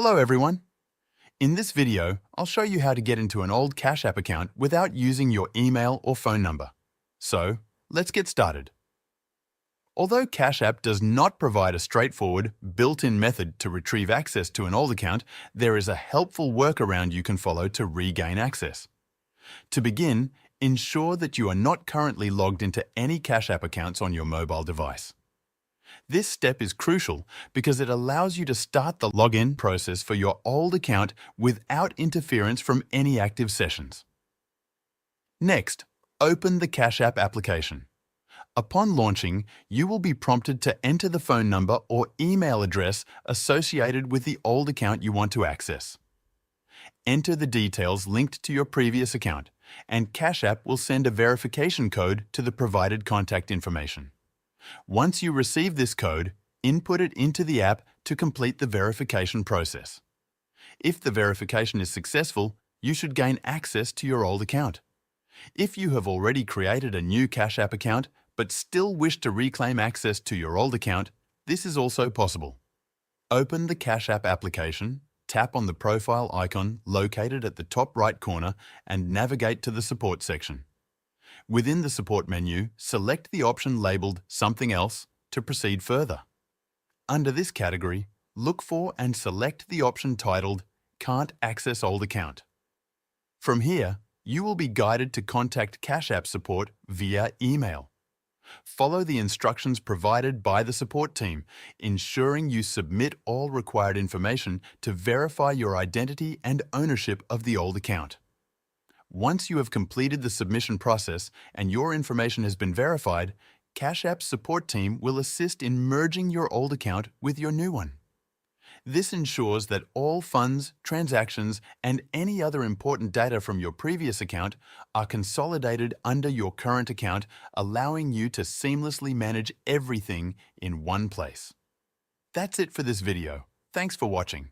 Hello everyone. In this video, I'll show you how to get into an old Cash App account without using your email or phone number. So, let's get started. Although Cash App does not provide a straightforward, built-in method to retrieve access to an old account, there is a helpful workaround you can follow to regain access. To begin, ensure that you are not currently logged into any Cash App accounts on your mobile device. This step is crucial because it allows you to start the login process for your old account without interference from any active sessions. Next, open the Cash App application. Upon launching, you will be prompted to enter the phone number or email address associated with the old account you want to access. Enter the details linked to your previous account, and Cash App will send a verification code to the provided contact information. Once you receive this code, input it into the app to complete the verification process. If the verification is successful, you should gain access to your old account. If you have already created a new Cash App account but still wish to reclaim access to your old account, this is also possible. Open the Cash App application, tap on the profile icon located at the top right corner and navigate to the support section. Within the support menu, select the option labelled Something Else to proceed further. Under this category, look for and select the option titled Can't Access Old Account. From here, you will be guided to contact Cash App support via email. Follow the instructions provided by the support team, ensuring you submit all required information to verify your identity and ownership of the old account. Once you have completed the submission process and your information has been verified, Cash App's support team will assist in merging your old account with your new one. This ensures that all funds, transactions, and any other important data from your previous account are consolidated under your current account, allowing you to seamlessly manage everything in one place. That's it for this video. Thanks for watching.